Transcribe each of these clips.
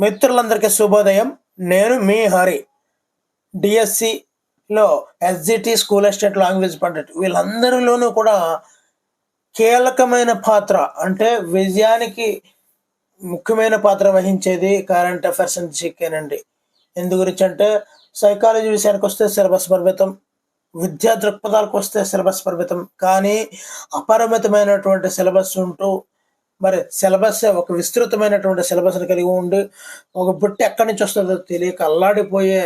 మిత్రులందరికీ శుభోదయం. నేను మీ హరి. డిఎస్సిలో SGT school assistant language pandit వీళ్ళందరిలోనూ కూడా కీలకమైన పాత్ర అంటే విజయానికి ముఖ్యమైన పాత్ర వహించేది కరెంట్ అఫైర్స్ అండ్ జీకేనండి. ఎందు గురించి అంటే సైకాలజీ విషయానికి వస్తే సిలబస్ పరిమితం, విద్యా దృక్పథాలకు వస్తే సిలబస్ పరిమితం, కానీ అపరిమితమైనటువంటి సిలబస్ ఉంటూ మరి సిలబస్ ఒక విస్తృతమైనటువంటి సిలబస్ని కలిగి ఉండి ఒక బుట్ట ఎక్కడి నుంచి వస్తుందో తెలియక అల్లాడిపోయే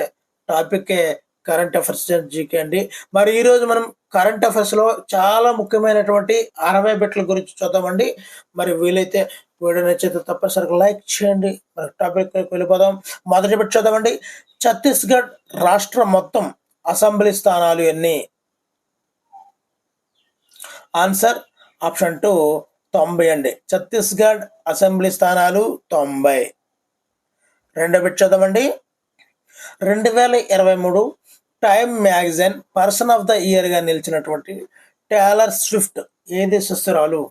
టాపిక్కే కరెంట్ అఫైర్స్ జీకే అండి. మరి ఈరోజు మనం కరెంట్ అఫైర్స్లో చాలా ముఖ్యమైనటువంటి 60 బిట్ల గురించి చూద్దామండి. మరి వీలైతే వీడియో నచ్చితే తప్పనిసరిగా లైక్ చేయండి. మరి టాపిక్ వెళ్ళిపోదాం. మొదటి బిట్ చూద్దామండి. ఛత్తీస్గఢ్ రాష్ట్రం మొత్తం అసెంబ్లీ స్థానాలు ఎన్ని? ఆన్సర్ ఆప్షన్ 2 90 అండి. ఛత్తీస్గఢ్ అసెంబ్లీ స్థానాలు 90. రెండో బిట్ చూద్దామండి. 2023 time magazine person of the ఇయర్గా నిలిచినటువంటి టేలర్ స్విఫ్ట్ ఏ దేశస్తురాలు?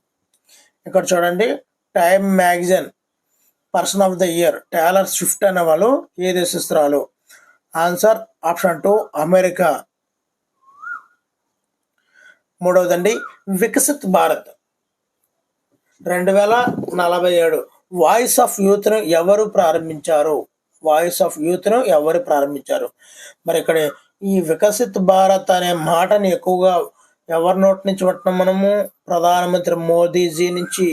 ఇక్కడ చూడండి, time magazine person of the year Taylor Swift అనే వాళ్ళు ఏ దేశస్తురాలు? Answer option 2 America. మూడవదండి, వికసిత్ భారత్ 2047 వాయిస్ ఆఫ్ యూత్ను ఎవరు ప్రారంభించారు? వాయిస్ ఆఫ్ యూత్ను ఎవరు ప్రారంభించారు? మరి ఇక్కడ ఈ వికసిత్ భారత్ అనే మాటని ఎక్కువగా ఎవరి నోటి నుంచి వింటున్నాం మనము? ప్రధానమంత్రి మోదీజీ నుంచి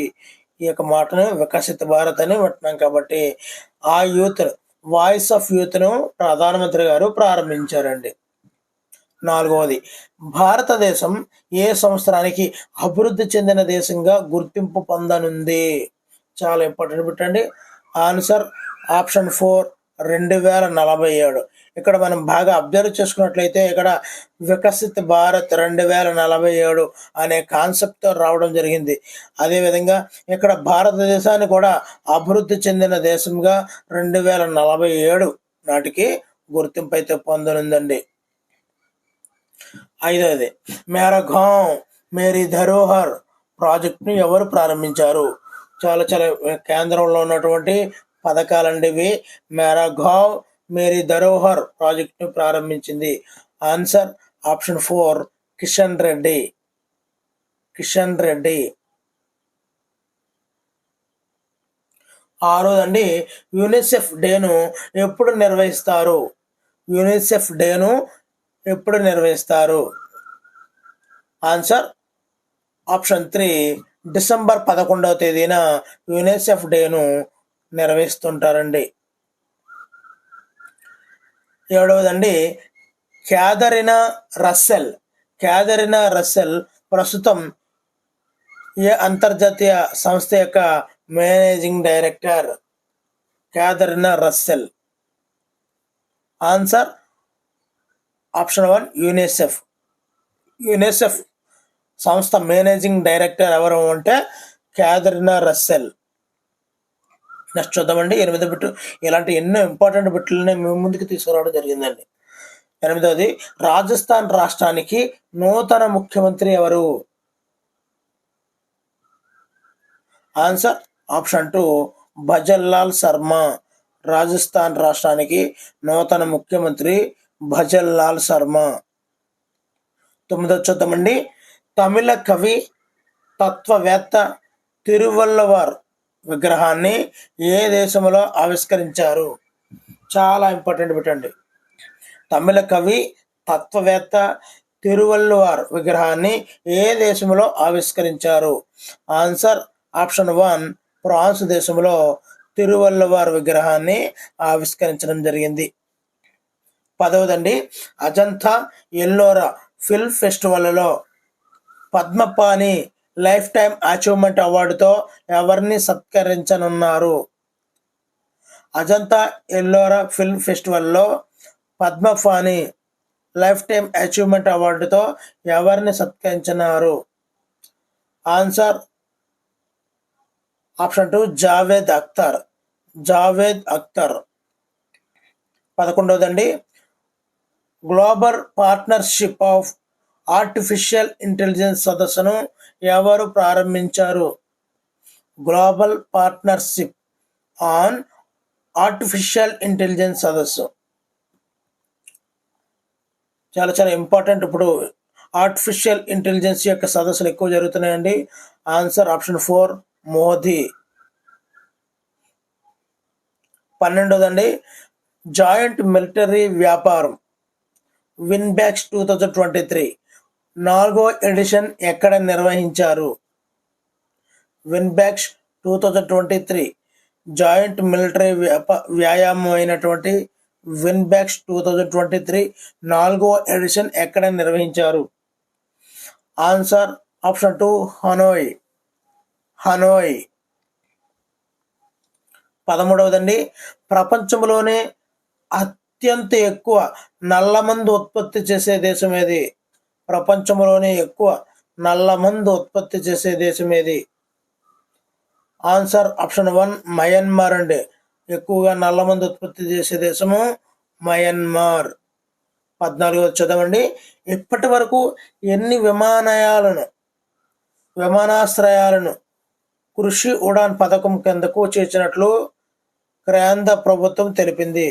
ఈ యొక్క మాటను వికసిత్ భారత్ అని వింటున్నాం. కాబట్టి ఆ యూత్ వాయిస్ ఆఫ్ యూత్ను ప్రధానమంత్రి గారు ప్రారంభించారండి. నాలుగవది, భారతదేశం ఏ సంవత్సరానికి అభివృద్ధి చెందిన దేశంగా గుర్తింపు పొందనుంది? చాలా ఇంపార్టెంట్ పెట్టండి. Answer option 4 2047. ఇక్కడ మనం బాగా అబ్జర్వ్ చేసుకున్నట్లయితే ఇక్కడ వికసిత్ భారత్ 2047 అనే కాన్సెప్ట్తో రావడం జరిగింది. అదేవిధంగా ఇక్కడ భారతదేశాన్ని కూడా అభివృద్ధి చెందిన దేశంగా 2047 నాటికి గుర్తింపు అయితే పొందనుందండి. ఐదవది, మేరా గావ్ మేరీ ధరోహర్ ప్రాజెక్ట్ను ఎవరు ప్రారంభించారు? చాలా కేంద్రంలో ఉన్నటువంటి పథకాలండి ఇవి. మేరా గావ్ మేరీ ధరోహర్ ప్రాజెక్ట్ను ప్రారంభించింది. Answer option 4 Kishan Reddy. కిషన్ రెడ్డి. ఆరోదండి, యునిసెఫ్ డేను ఎప్పుడు నిర్వహిస్తారు? యునిసెఫ్ డేను ఎప్పుడు నిర్వహిస్తారు? ఆన్సర్ ఆప్షన్ 3 డిసెంబర్ 11వ తేదీన యునిసెఫ్ డేను నిర్వహిస్తుంటారండి. ఏడవదండి, క్యాథరినా రస్సెల్. క్యాథరినా రస్సెల్ ప్రస్తుతం ఏ అంతర్జాతీయ సంస్థ యొక్క managing director? Catherine Russell. Answer option 1 UNICEF. UNICEF సంస్థ మేనేజింగ్ డైరెక్టర్ ఎవరు అంటే క్యాథరినా రస్సెల్. నెక్స్ట్ చూద్దామండి 8వ బిట్. ఇలాంటి ఎన్నో ఇంపార్టెంట్ బిట్లని మేము ముందుకు తీసుకురావడం జరిగిందండి. 8వది, రాజస్థాన్ రాష్ట్రానికి నూతన ముఖ్యమంత్రి ఎవరు? Answer option 2 Bhajanlal Sharma. రాజస్థాన్ రాష్ట్రానికి నూతన ముఖ్యమంత్రి భజన్లాల్ శర్మ. 9వ చూద్దామండి. తమిళ కవి తత్వవేత్త తిరువళ్ళవార్ విగ్రహాన్ని ఏ దేశంలో ఆవిష్కరించారు? చాలా ఇంపార్టెంట్ పెట్టండి. తమిళ కవి తత్వవేత్త తిరువళ్ళవార్ విగ్రహాన్ని ఏ దేశంలో ఆవిష్కరించారు? ఆన్సర్ ఆప్షన్ 1 ఫ్రాన్స్ దేశంలో తిరువళ్ళవార్ విగ్రహాన్ని ఆవిష్కరించడం జరిగింది. 10వదండి, అజంతా ఎల్లోరా ఫిల్మ్ ఫెస్టివల్లో పద్మపాణి లైఫ్ టైమ్ అచీవ్మెంట్ అవార్డుతో ఎవరిని సత్కరించనున్నారు? అజంతా ఎల్లోరా ఫిల్మ్ ఫెస్టివల్లో పద్మపాణి లైఫ్ టైమ్ అచీవ్మెంట్ అవార్డుతో ఎవరిని సత్కరించినారు? Answer option 2 Javed Akhtar. జావేద్ అఖ్తర్. 11వదండి, global partnership of artificial intelligence సదస్సును ఎవరు ప్రారంభించారు? Global partnership on artificial intelligence సదస్సు. చాలా చాలా ఇంపార్టెంట్. ఇప్పుడు ఆర్టిఫిషియల్ ఇంటెలిజెన్స్ యొక్క సదస్సులు ఎక్కువ జరుగుతున్నాయండి. Answer option 4 Modi. 12దండి జాయింట్ మిలిటరీ వ్యాపారం విన్బ్యాక్స్ 2023 4వ ఎడిషన్ ఎక్కడ నిర్వహించారు? విన్బ్యాక్స్ 2023 జాయింట్ మిలిటరీ వ్యాయామం అయినటువంటి విన్బ్యాక్స్ 2023 4వ ఎడిషన్ ఎక్కడ నిర్వహించారు? Answer option 2 Hanoi. 13వదండి ప్రపంచంలోనే అత్యంత ఎక్కువ నల్లమందు ఉత్పత్తి చేసే దేశం ఏది? ప్రపంచంలోనే ఎక్కువ నల్లమందు ఉత్పత్తి చేసే దేశం ఏది? ఆన్సర్ ఆప్షన్ 1 మయన్మార్ అండి. ఎక్కువగా నల్లమందు ఉత్పత్తి చేసే దేశము మయన్మార్. 14వ చదవండి. ఇప్పటి వరకు ఎన్ని విమానాశ్రయాలను కృషి ఉడాన్ పథకం కిందకు చేర్చినట్లు కేంద్ర ప్రభుత్వం తెలిపింది?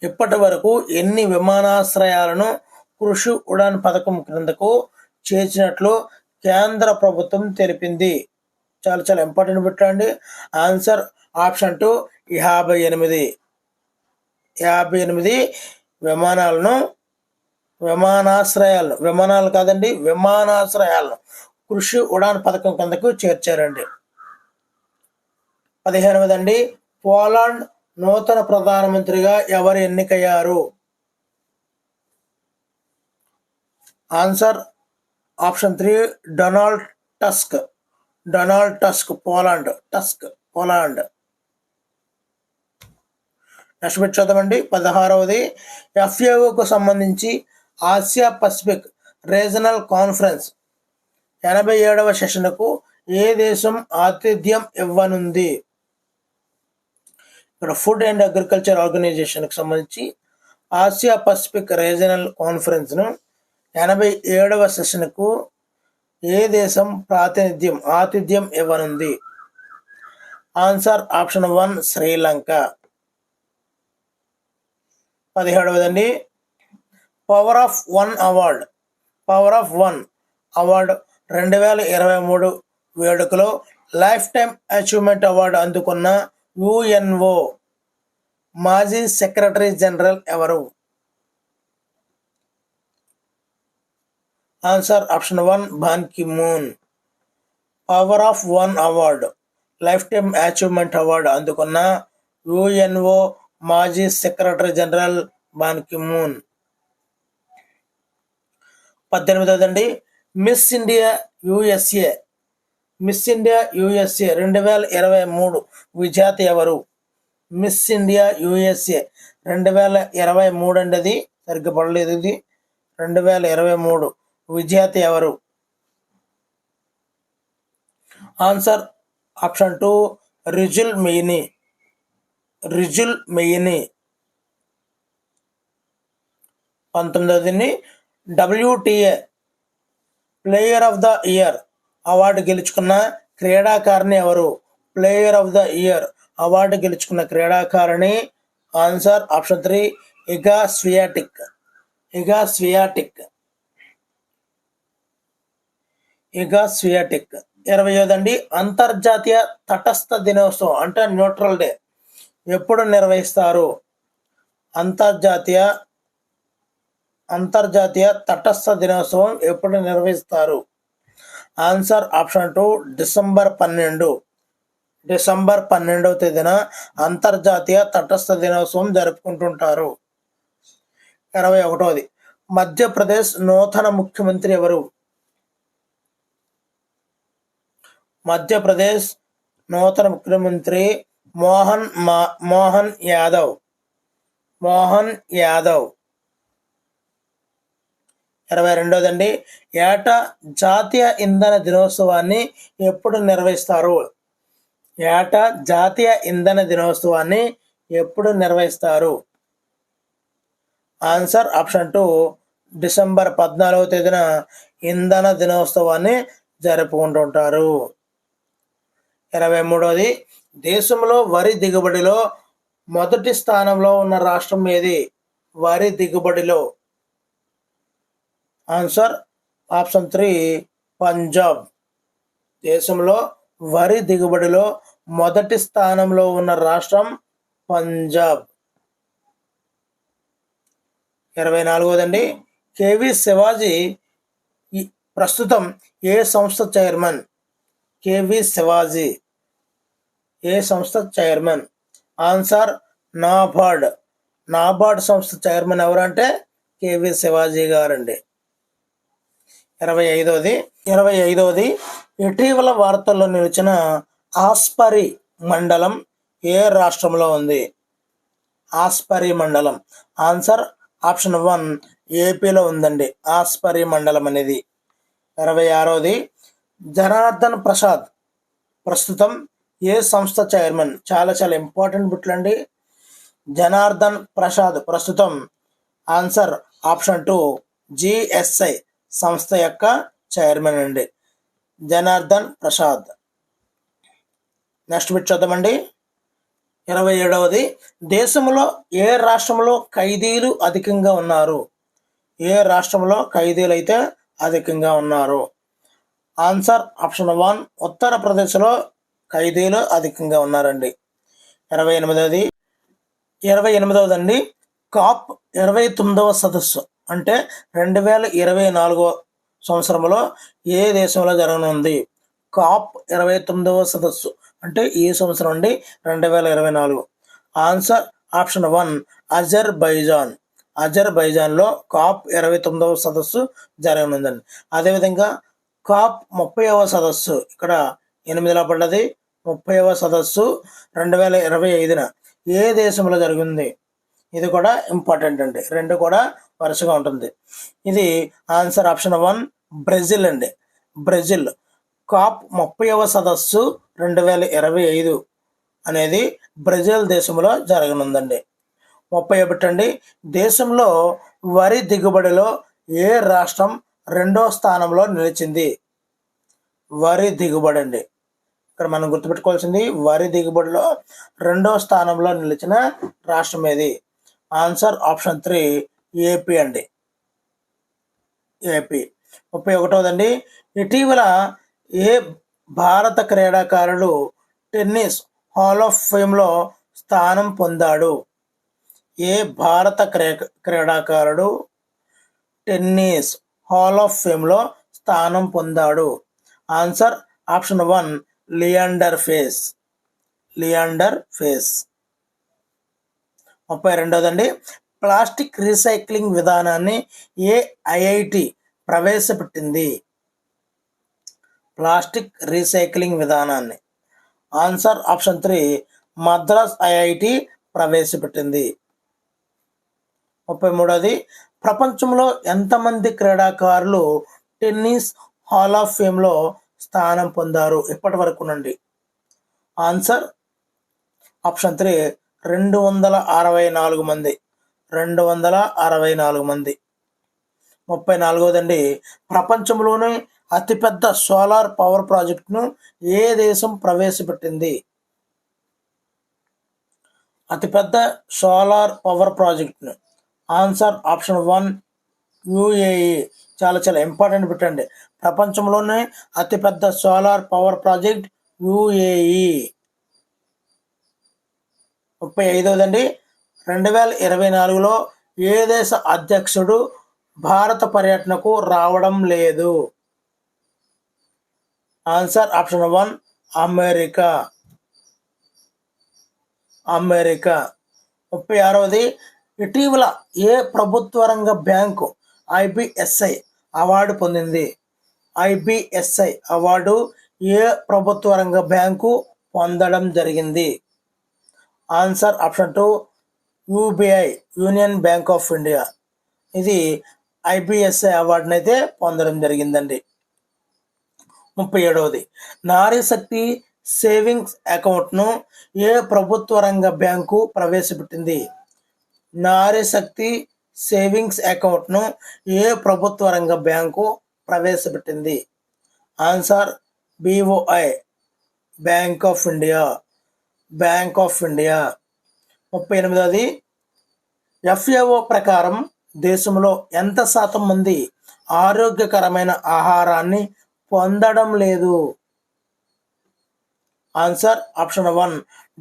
ఇప్పటి వరకు ఎన్ని విమానాశ్రయాలను కృషి ఉడాన్ పథకం క్రిందకు చేర్చినట్లు కేంద్ర ప్రభుత్వం తెలిపింది? చాలా చాలా ఇంపార్టెంట్ పెట్టండి. Answer option 2 58. 58 విమానాలు కాదండి, విమానాశ్రయాలను కృషి ఉడాన్ పథకం కిందకు చేర్చారండి. 15వదండి పోలాండ్ నూతన ప్రధానమంత్రిగా ఎవరు ఎన్నికయ్యారు? Answer option 3 Donald tusk. Poland. Next పెట్టి చూద్దామండి. 16వది FAOకు సంబంధించి ఆసియా పసిఫిక్ రీజనల్ కాన్ఫరెన్స్ 87వ సెషన్కు ఏ దేశం ఆతిథ్యం ఇవ్వనుంది? ఇక్కడ ఫుడ్ అండ్ అగ్రికల్చర్ ఆర్గనైజేషన్కి సంబంధించి ఆసియా పసిఫిక్ రీజనల్ కాన్ఫరెన్స్ను 87వ సెషన్కు ఏ దేశం ఆతిథ్యం ఇవ్వనుంది? Answer option 1 Sri Lanka. 17వదండి పవర్ ఆఫ్ వన్ అవార్డ్ 2023 వేడుకలో లైఫ్ టైమ్ అచీవ్మెంట్ అవార్డు అందుకున్న UNO మాజీ సెక్రటరీ జనరల్ ఎవరు? Answer option 1 Ban Ki Moon. Power of one award lifetime achievement award అందుకున్న UNO మాజీ secretary general Ban Ki Moon. 18వదండి Miss India USA 2023 విజేత ఎవరు? Miss India USA 2023 అండి. అది సరిగ్గా పడలేదు. ఇది 2023 విజేత ఎవరు? Answer option 2 రిజుల్ మెయినీ. 19వది WTA player of the year award గెలుచుకున్న క్రీడాకారిణి ఎవరు? Player of the year award గెలుచుకున్న క్రీడాకారిణి ఆన్సర్ ఆప్షన్ 3 ఇగా స్వియాటెక్. 20వదండి అంతర్జాతీయ తటస్థ దినోత్సవం అంటే న్యూట్రల్ డే ఎప్పుడు నిర్వహిస్తారు? అంతర్జాతీయ తటస్థ దినోత్సవం ఎప్పుడు నిర్వహిస్తారు? ఆన్సర్ ఆప్షన్ 2 డిసెంబర్ 12వ తేదీన అంతర్జాతీయ తటస్థ దినోత్సవం జరుపుకుంటుంటారు. 21వది మధ్యప్రదేశ్ నూతన ముఖ్యమంత్రి ఎవరు? మధ్యప్రదేశ్ నూతన ముఖ్యమంత్రి మోహన్ యాదవ్. 22వదండి ఏటా జాతీయ ఇంధన దినోత్సవాన్ని ఎప్పుడు నిర్వహిస్తారు? ఆన్సర్ ఆప్షన్ 2 డిసెంబర్ 14వ తేదీన ఇంధన దినోత్సవాన్ని జరుపుకుంటుంటారు. 23వది దేశంలో వరి దిగుబడిలో మొదటి స్థానంలో ఉన్న రాష్ట్రం ఏది? వరి దిగుబడిలో. Answer option 3 Punjab. దేశంలో వరి దిగుబడిలో మొదటి స్థానంలో ఉన్న రాష్ట్రం పంజాబ్. 24వదండి, కేవి శివాజీ ప్రస్తుతం ఏ సంస్థ చైర్మన్? కేవి శివాజీ ఏ సంస్థ చైర్మన్? ఆన్సర్ నాబార్డ్. నాబార్డ్ సంస్థ చైర్మన్ ఎవరంటే కేవి శివాజీ గారండి. 25వది ఇటీవల వార్తల్లో నిలిచిన ఆస్పరి మండలం ఏ రాష్ట్రంలో ఉంది? ఆస్పరి మండలం. ఆన్సర్ ఆప్షన్ 1 ఏపీలో ఉందండి ఆస్పరి మండలం అనేది. 26వది జనార్దన్ ప్రసాద్ ప్రస్తుతం ఏ సంస్థ చైర్మన్? చాలా చాలా ఇంపార్టెంట్ బిట్లండి. జనార్దన్ ప్రసాద్ ప్రస్తుతం ఆన్సర్ ఆప్షన్ 2 జిఎస్ఐ సంస్థ యొక్క చైర్మన్ అండి జనార్దన్ ప్రసాద్. నెక్స్ట్ బిట్ చూద్దామండి. 27వది దేశంలో ఏ రాష్ట్రంలో ఖైదీలు అధికంగా ఉన్నారు? ఏ రాష్ట్రంలో ఖైదీలు అయితే అధికంగా ఉన్నారు? ఆన్సర్ ఆప్షన్ 1 ఉత్తరప్రదేశ్లో ఖైదీలు అధికంగా ఉన్నారండి. 28వదండి కాప్ 29వ సదస్సు అంటే 2024 సంవత్సరంలో ఏ దేశంలో జరగనుంది? కాప్ 29వ సదస్సు అంటే ఈ సంవత్సరం అండి 2024. Answer option 1 Azerbaijan. అజర్బైజాన్లో కాప్ 29వ సదస్సు జరగనుందండి. అదేవిధంగా కాప్ 30వ సదస్సు ఇక్కడ 8లో పడ్డది. 30వ సదస్సు 2025న ఏ దేశంలో జరిగింది? ఇది కూడా ఇంపార్టెంట్ అండి. రెండు కూడా వరుసగా ఉంటుంది. ఇది ఆన్సర్ ఆప్షన్ 1 బ్రెజిల్ అండి. బ్రెజిల్. కాప్ 30వ సదస్సు 2025 అనేది బ్రెజిల్ దేశంలో జరగనుందండి. 31 అండి దేశంలో వరి దిగుబడిలో ఏ రాష్ట్రం 2వ స్థానంలో నిలిచింది? వరి దిగుబడి అండి. ఇక్కడ మనం గుర్తుపెట్టుకోవాల్సింది వరి దిగుబడిలో 2వ స్థానంలో నిలిచిన రాష్ట్రం ఏది? ఆన్సర్ ఆప్షన్ 3 ఏపీ అండి. ఏపీ. 31వదండి ఇటీవల ఏ భారత క్రీడాకారుడు టెన్నిస్ హాల్ ఆఫ్ ఫేమ్లో స్థానం పొందాడు? ఏ భారత క్రీడాకారుడు టెన్నిస్ హాల్ ఆఫ్ ఫేమ్లో స్థానం పొందాడు? Answer option 1 Leander Paes. లియాండర్ పేస్. 32వదండి ప్లాస్టిక్ రీసైక్లింగ్ విధానాన్ని ఏ ఐఐటి ప్రవేశపెట్టింది? ప్లాస్టిక్ రీసైక్లింగ్ విధానాన్ని. ఆన్సర్ ఆప్షన్ 3 మద్రాస్ ఐఐటి ప్రవేశపెట్టింది. 33వది ప్రపంచంలో ఎంతమంది క్రీడాకారులు టెన్నిస్ హాల్ ఆఫ్ ఫేమ్లో స్థానం పొందారు ఇప్పటి వరకు నుండి? ఆన్సర్ ఆప్షన్ 3 264 మంది. 264 మంది. 34వదండి ప్రపంచంలోనే అతిపెద్ద సోలార్ పవర్ ప్రాజెక్టును ఏ దేశం ప్రవేశపెట్టింది? అతిపెద్ద సోలార్ పవర్ ప్రాజెక్టును. Answer option 1 UAE. చాలా చాలా ఇంపార్టెంట్ పెట్టండి. ప్రపంచంలోనే అతిపెద్ద సోలార్ పవర్ ప్రాజెక్ట్ యుఏఈ. 35వదండి 2024లో ఏ దేశ అధ్యక్షుడు భారత పర్యటనకు రావడం లేదు? Answer option 1 America. అమెరికా. 36వది ఇటీవల ఏ ప్రభుత్వ రంగ బ్యాంకు ఐబిఎస్ఐ అవార్డు పొందింది? ఐబిఎస్ఐ అవార్డు ఏ ప్రభుత్వ రంగ బ్యాంకు పొందడం జరిగింది? Answer option 2 UBI union bank of India. ఇది ఐబిఎస్ఐ అవార్డుని అయితే పొందడం జరిగిందండి. 37వది నారీ శక్తి సేవింగ్స్ అకౌంట్ను ఏ ప్రభుత్వ రంగ బ్యాంకు ప్రవేశపెట్టింది? నారీ శక్తి సేవింగ్స్ అకౌంట్ను ఏ ప్రభుత్వ రంగ బ్యాంకు ప్రవేశపెట్టింది? Answer BOI bank of India. Bank of India. 38ది FAO ప్రకారం దేశంలో ఎంత శాతం మంది ఆరోగ్యకరమైన ఆహారాన్ని పొందడం లేదు? ఆన్సర్ ఆప్షన్ 1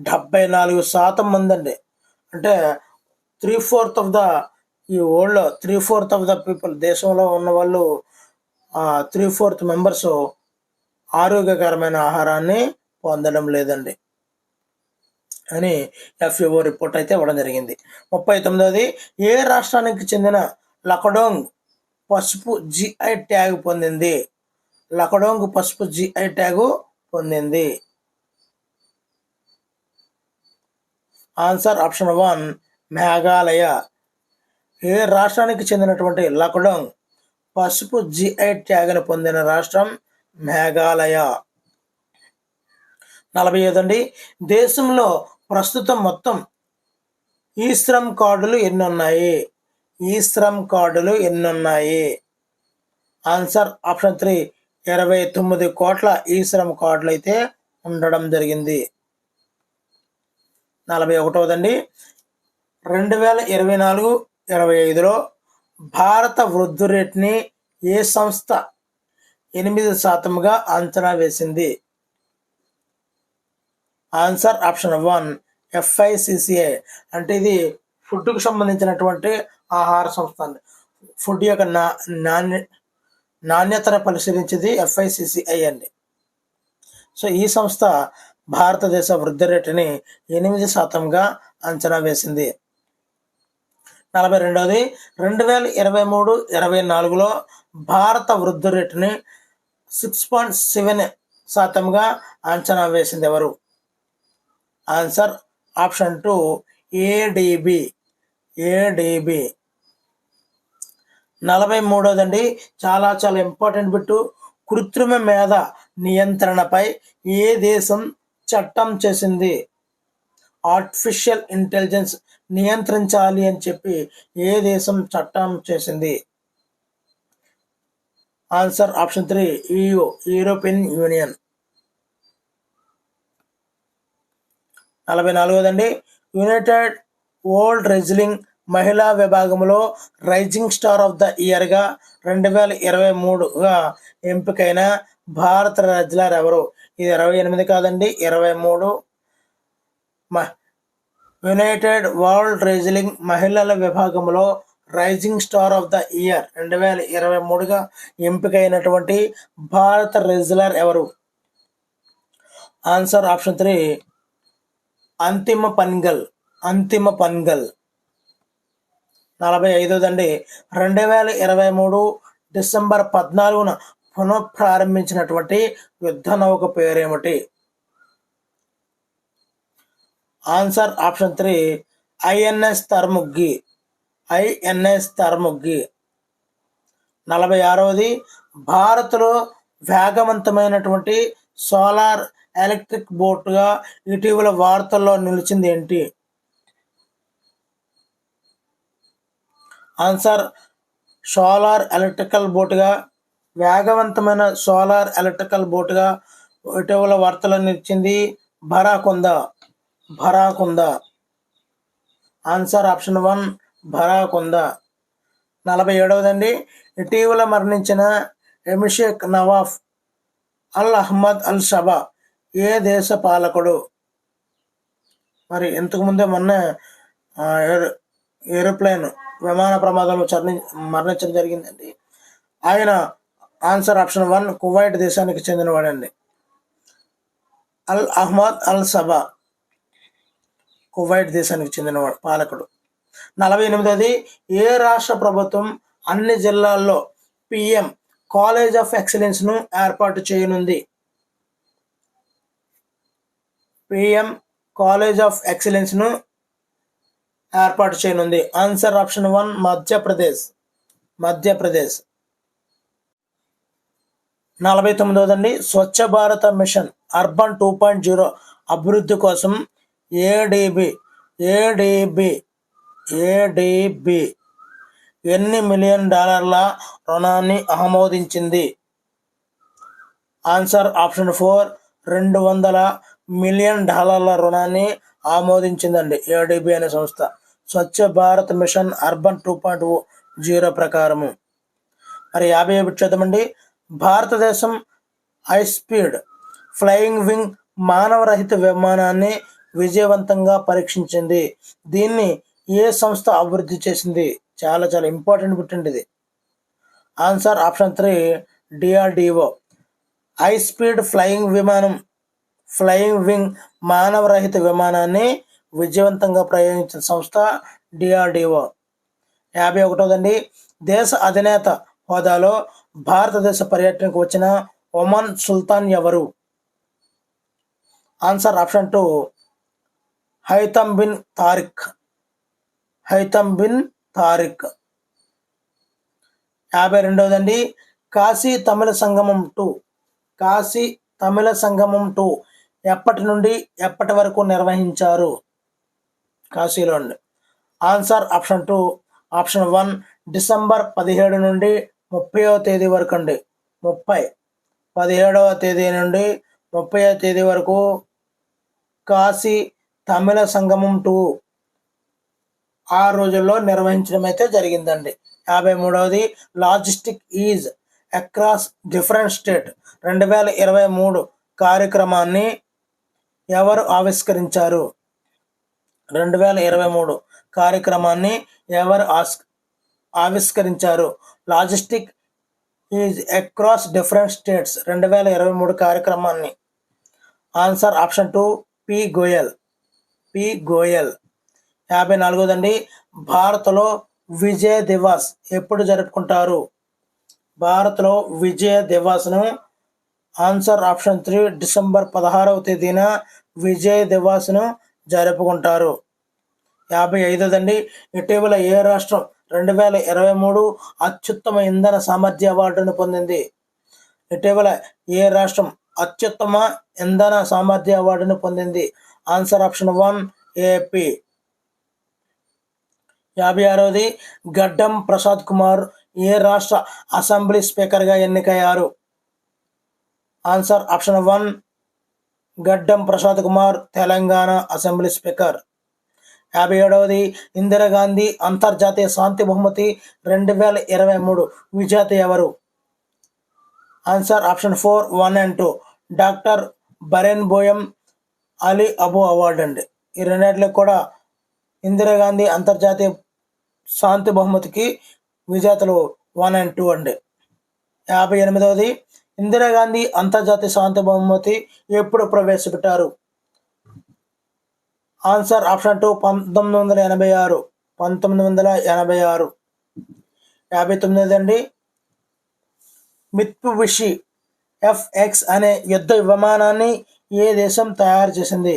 74% మంది అండి. అంటే 3/4 ఆఫ్ ద ఈ వరల్డ్లో 3/4 ఆఫ్ ద పీపుల్, దేశంలో ఉన్న వాళ్ళు 3/4 మెంబర్స్ ఆరోగ్యకరమైన ఆహారాన్ని పొందడం లేదండి అని FAO రిపోర్ట్ అయితే ఇవ్వడం జరిగింది. 39ది ఏ రాష్ట్రానికి చెందిన లకడోంగ్ పసుపు GI ట్యాగ్ పొందింది? లకడోంగ్ పసుపు GI ట్యాగ్ పొందింది. Answer option 1 Meghalaya. ఏ రాష్ట్రానికి చెందినటువంటి లకడోంగ్ పసుపు GI ట్యాగ్ను పొందిన రాష్ట్రం మేఘాలయ. 45 అండి దేశంలో ప్రస్తుతం మొత్తం ఈ శ్రమ్ కార్డులు ఎన్ని ఉన్నాయి? ఈ శ్రమ్ కార్డులు ఎన్ని ఉన్నాయి? ఆన్సర్ ఆప్షన్ 3 29 కోట్ల ఈ శ్రమ్ కార్డులు అయితే ఉండడం జరిగింది. 41వదండి 2024-25లో భారత వృద్ధి రేటుని ఏ సంస్థ 8%గా అంచనా వేసింది? Answer option 1 FICCI. అంటే ఇది ఫుడ్కు సంబంధించినటువంటి ఆహార సంస్థ అండి. ఫుడ్ యొక్క నాణ్యతను పరిశీలించేది FICCI అండి. సో ఈ సంస్థ భారతదేశ వృద్ధి రేటుని 8%గా అంచనా వేసింది. 42వది 2023-24లో భారత వృద్ధి రేటుని 6.7%గా అంచనా వేసింది ఎవరు? Answer option 2 ADB. 43వదండి చాలా ఇంపార్టెంట్ బిట్టు. కృత్రిమ మేధ నియంత్రణపై ఏ దేశం చట్టం చేసింది? ఆర్టిఫిషియల్ ఇంటెలిజెన్స్ నియంత్రించాలి అని చెప్పి ఏ దేశం చట్టం చేసింది? Answer option 3 EU, European Union. 44వదండి యునైటెడ్ వరల్డ్ రెజ్లింగ్ మహిళా విభాగంలో రైజింగ్ స్టార్ ఆఫ్ ద ఇయర్గా 2023గా ఎంపికైన భారత రెజ్లర్ ఎవరు? ఇది 28 కాదండి 23. యునైటెడ్ వరల్డ్ రెజ్లింగ్ మహిళల విభాగంలో rising star of the year 2023గా ఎంపికైనటువంటి భారత రెజ్లర్ ఎవరు? ఆన్సర్ ఆప్షన్ 3 అంతిమ పన్గల్. 45వదండి 2023 డిసెంబర్ 14న పునఃప్రారంభించినటువంటి యుద్ధ నౌక పేరేమిటి? Answer option 3 INS తర్ముగ్గి. 46వది భారత్లో వేగవంతమైనటువంటి సోలార్ ఎలక్ట్రిక్ బోటుగా ఇటీవల వార్తల్లో నిలిచింది ఏంటి? ఆన్సర్ సోలార్ ఎలక్ట్రికల్ బోటుగా వేగవంతమైన సోలార్ ఎలక్ట్రికల్ బోటుగా ఇటీవల వార్తల్లో నిలిచింది బరాకుందా. Answer option 1 బరాకుందా. 47వదండి ఇటీవల మరణించిన ఎమిషేక్ నవాఫ్ అల్ అహ్మద్ అల్ షబా ఏ దేశ పాలకుడు? మరి ఇంతకుముందే మొన్న ఏరోప్లేన్ విమాన ప్రమాదంలో మరణించడం జరిగిందండి ఆయన. ఆన్సర్ ఆప్షన్ 1 కువైట్ దేశానికి చెందినవాడండి అల్ అహ్మద్ అల్ షబా. కువైట్ దేశానికి చెందినవాడు పాలకుడు. 48వది ఏ రాష్ట్ర ప్రభుత్వం అన్ని జిల్లాల్లో PM కాలేజ్ ఆఫ్ ఎక్సలెన్స్ను ఏర్పాటు చేయనుంది? PM కాలేజ్ ఆఫ్ ఎక్సలెన్స్ను ఏర్పాటు చేయనుంది. Answer option 1 Madhya Pradesh. 49వదండి స్వచ్ఛ భారత మిషన్ అర్బన్ 2.0 అభివృద్ధి కోసం ADB ఎన్ని $1 మిలియన్ రుణాన్ని ఆమోదించింది? ఆన్సర్ ఆప్షన్ 4 $200 మిలియన్ డాలర్ల రుణాన్ని ఆమోదించిందండి ఏడీబీ అనే సంస్థ. స్వచ్ఛ భారత్ మిషన్ అర్బన్ 2.0 ప్రకారము. మరి 50 చూద్దామండి. భారతదేశం హైస్పీడ్ ఫ్లయింగ్ వింగ్ మానవరహిత విమానాన్ని విజయవంతంగా పరీక్షించింది. దీన్ని ఏ సంస్థ అభివృద్ధి చేసింది? చాలా చాలా ఇంపార్టెంట్ బిట్ ఇది. Answer option 3 DRDO. High speed flying wing మానవరహిత విమానాన్ని విజయవంతంగా ప్రయోగించిన సంస్థ డిఆర్డిఓ. 51దండి. దేశ అధినేత హోదాలో భారతదేశ పర్యటనకు వచ్చిన ఒమన్ సుల్తాన్ ఎవరు? Answer option 2 Haitham bin Tariq. 52దండి. కాశీ తమిళ సంగమం 2 ఎప్పటి నుండి ఎప్పటి వరకు నిర్వహించారు? కాశీలో అండి. ఆన్సర్ ఆప్షన్ 2 ఆప్షన్ 1 డిసెంబర్ 17 నుండి 30వ తేదీ వరకు అండి. 17వ తేదీ నుండి 30వ తేదీ వరకు కాశీ తమిళ సంగమం 2 ఆ రోజుల్లో నిర్వహించడం అయితే జరిగిందండి. 53వది logistic ease across different state 2023 కార్యక్రమాన్ని ఎవరు ఆవిష్కరించారు? 2023 కార్యక్రమాన్ని ఎవరు ఆవిష్కరించారు? Logistic ease across different states 2023 కార్యక్రమాన్ని. Answer option 2 P Goyal. 54దండి. భారత్లో విజయ్ దివాస్ ఎప్పుడు జరుపుకుంటారు? భారత్లో విజయ్ దివాస్ను ఆన్సర్ ఆప్షన్ 3 డిసెంబర్ 16వ తేదీన విజయ్ దివాస్ను జరుపుకుంటారు. 55దండి. ఇటీవల ఏ రాష్ట్రం 2023 అత్యుత్తమ ఇంధన సామర్థ్య అవార్డును పొందింది? ఇటీవల ఏ రాష్ట్రం అత్యుత్తమ ఇంధన సామర్థ్య అవార్డును పొందింది? Answer option 1 AP. 56వది గడ్డం ప్రసాద్ కుమార్ ఏ రాష్ట్ర అసెంబ్లీ స్పీకర్గా ఎన్నికయ్యారు? Answer option 1 Gaddam Prasad Kumar Telangana assembly speaker. 57వది ఇందిరాగాంధీ అంతర్జాతీయ శాంతి బహుమతి 2023 విజేత ఎవరు? Answer option 4 1 and 2 doctor Barenboim Ali Abu award అండి. ఈ రెండింటిలో కూడా ఇందిరాగాంధీ అంతర్జాతీయ శాంతి బహుమతికి విజేతలు 1 and 2 అండి. 58వది ఇందిరాగాంధీ అంతర్జాతీయ శాంతి బహుమతి ఎప్పుడు ప్రవేశపెట్టారు? Answer option 2 1986. 59దండి. మిత్సుబిషి ఎఫ్ఎక్స్ అనే యుద్ధ విమానాన్ని ఏ దేశం తయారు చేసింది?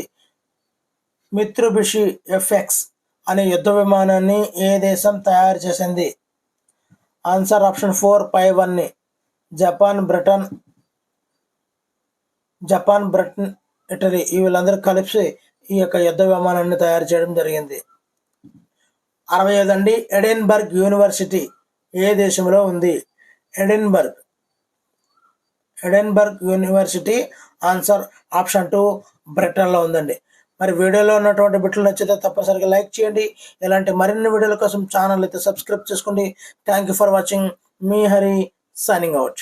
మిత్సుబిషి ఎఫ్ఎక్స్ అనే యుద్ధ విమానాన్ని ఏ దేశం తయారు చేసింది? ఆన్సర్ ఆప్షన్ 4 పై1 జపాన్, బ్రిటన్, ఇటలీ వీళ్ళందరూ కలిసి ఈ యొక్క యుద్ధ విమానాన్ని తయారు చేయడం జరిగింది. 65దండి. ఎడిన్బర్గ్ యూనివర్సిటీ ఏ దేశంలో ఉంది? ఎడిన్బర్గ్ యూనివర్సిటీ ఆన్సర్ ఆప్షన్ 2 బ్రిటన్లో ఉందండి. మరి వీడియోలో ఉన్నటువంటి బిట్లు నచ్చితే తప్పనిసరిగా లైక్ చేయండి. ఇలాంటి మరిన్ని వీడియోల కోసం ఛానల్ అయితే సబ్స్క్రైబ్ చేసుకోండి. Thank you for watching. Me Hari signing out.